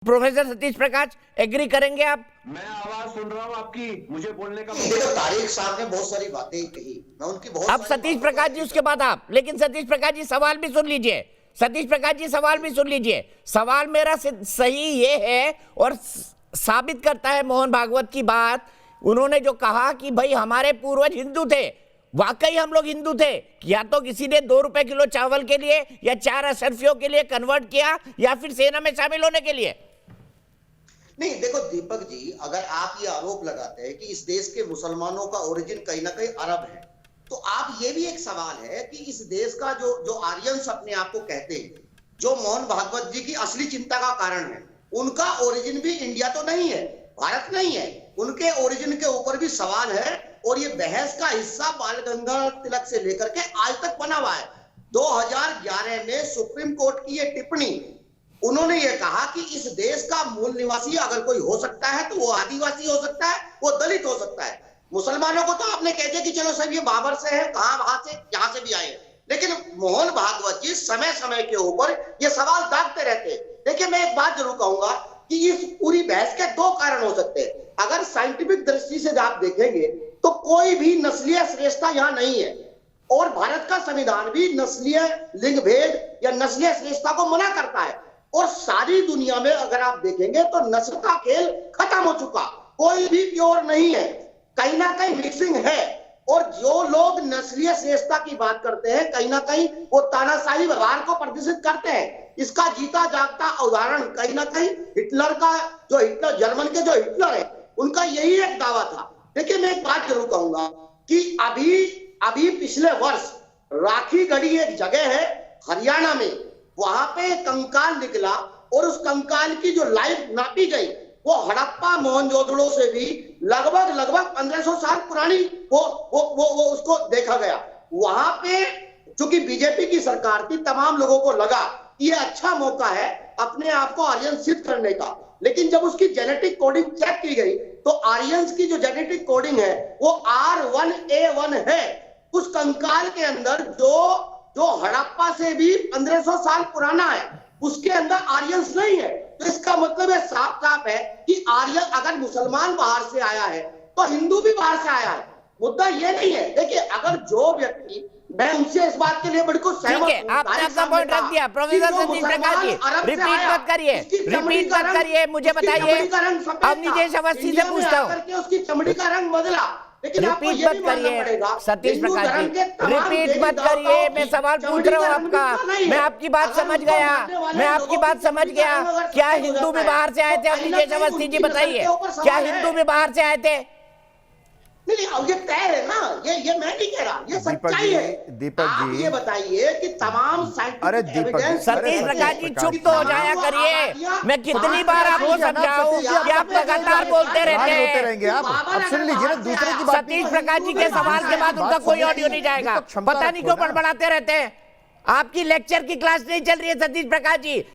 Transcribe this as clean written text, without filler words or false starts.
Professor Satish प्रकाश agree करेंगे आप? मैं आवाज सुन रहा हूं आपकी, मुझे बोलने का देखो, तारिक साहब ने बहुत सारी बातें कही, मैं उनकी बहुत अब सारी सतीश बातों प्रकाश को जी उसके बाद आप, लेकिन सतीश प्रकाश जी सवाल भी सुन लीजिए। सतीश प्रकाश जी सवाल भी सुन लीजिए। सवाल मेरा सही ये है और साबित करता है मोहन भागवत की बात। उन्होंने जो कहा कि भाई हमारे पूर्वज हिंदू थे, वाकई हम लोग हिंदू थे। या तो किसी ने 2 रुपए किलो चावल के लिए या 4 अशरफियों के लिए कन्वर्ट किया या फिर सेना में शामिल होने के लिए। नहीं, देखो दीपक जी, अगर आप ये आरोप लगाते हैं कि इस देश के मुसलमानों का ओरिजिन कहीं ना कहीं अरब है, तो आप ये भी एक सवाल है कि इस देश का जो आर्यंस अपने आप को कहते हैं, जो मोहन भागवत जी की असली चिंता का कारण है, उनका ओरिजिन भी इंडिया तो नहीं है, भारत नहीं है। उनके ओरिजिन के ऊपर भी सवाल है और ये बहस का हिस्सा बाल गंगाधर तिलक से लेकर के आज तक बना हुआ है। 2011 में सुप्रीम कोर्ट की ये टिप्पणी, उन्होंने ये कहा कि इस देश का मूल निवासी अगर कोई हो सकता है तो वो आदिवासी हो सकता है, वो दलित हो सकता है। मुसलमानों को तो आपने कह दिया कि चलो सब ये बाबर से है, कहां वहां से यहां से भी आए, लेकिन मोहन भागवत जी समय समय के ऊपर ये सवाल दागते रहते। देखिए, मैं एक बात जरूर कहूंगा कि इस पूरी बहस के 2 कारण हो सकते हैं। अगर साइंटिफिक दृष्टि से आप देखेंगे तो कोई भी नस्लीय श्रेष्ठता यहां नहीं है और भारत का संविधान भी नस्लीय लिंग भेद या नस्लीय श्रेष्ठता को मना करता है। और सारी दुनिया में अगर आप देखेंगे तो नस्ल का खेल खत्म हो चुका, कोई भी प्योर नहीं है, कहीं ना कहीं मिक्सिंग है। और जो लोग नस्लीय श्रेष्ठता की बात करते हैं, कहीं ना कहीं वो तानाशाही व्यवहार को प्रदर्शित करते हैं। इसका जीता जागता उदाहरण कहीं ना कहीं हिटलर का, जो हिटलर जर्मन के जो हिटलर है, उनका यही एक दावा था। देखिए, मैं एक बात जरूर कहूंगा कि अभी पिछले वर्ष राखी गढ़ी एक जगह है हरियाणा में, वहां पे कंकाल निकला और उस कंकाल की जो लाइफ नापी गई वो हड़प्पा मोहनजोदड़ो से भी लगभग 1500 साल पुरानी वो उसको देखा गया। वहां पे चूंकि बीजेपी की सरकार थी, तमाम लोगों को लगा कि ये अच्छा मौका है अपने आप को आर्यन सिद्ध करने का, लेकिन जब उसकी जेनेटिक कोडिंग चेक की गई तो आर्यंस की जो जेनेटिक कोडिंग है वो R1A1 है। उस कंकाल के अंदर जो हड़प्पा से भी 1500 साल पुराना है, उसके अंदर आर्यंस नहीं है। तो इसका मतलब है साफ साफ है कि आर्यन, अगर मुसलमान बाहर से आया है तो हिंदू भी बाहर से आया है। मुद्दा ये नहीं है। देखिए, अगर जो व्यक्ति, मैं उनसे इस बात के लिए बिल्कुल सहमत हूं, आपने अपना पॉइंट रख दिया। प्रोफेसर सतीश प्रकाश जी रिपीट मत करिए, मुझे बताइए। अब निजेश अवस्थी से पूछता हूँ, उसकी चमड़ी का रंग बदला, लेकिन आपको ये भी मानना पड़ेगा, सतीश प्रकाश जी रिपीट मत करिए। मैं सवाल पूछ रहा हूँ आपका, मैं आपकी बात समझ गया। क्या हिंदू भी बाहर से आए थे? अब निजेश अवस्थी जी बताइए, क्या हिंदू भी बाहर से आए थे? नहीं, ये तय है ना, ये मैं नहीं कह रहा, ये सच्चाई है। दीपक जी, ये बताइए कि तमाम साइंटिफिक एविडेंस। सतीश प्रकाश जी चुप तो हो जाया करिए। मैं कितनी बार आपको समझाऊं कि आप लगातार बोलते रहते हैं। आप सुन लीजिए ना दूसरे की बात। सतीश प्रकाश जी के सवाल के बाद उनका कोई ऑडियो नहीं जाएगा। पता नहीं क्यों बड़बड़ाते रहते हैं। आपकी लेक्चर की क्लास नहीं चल रही है सतीश प्रकाश जी।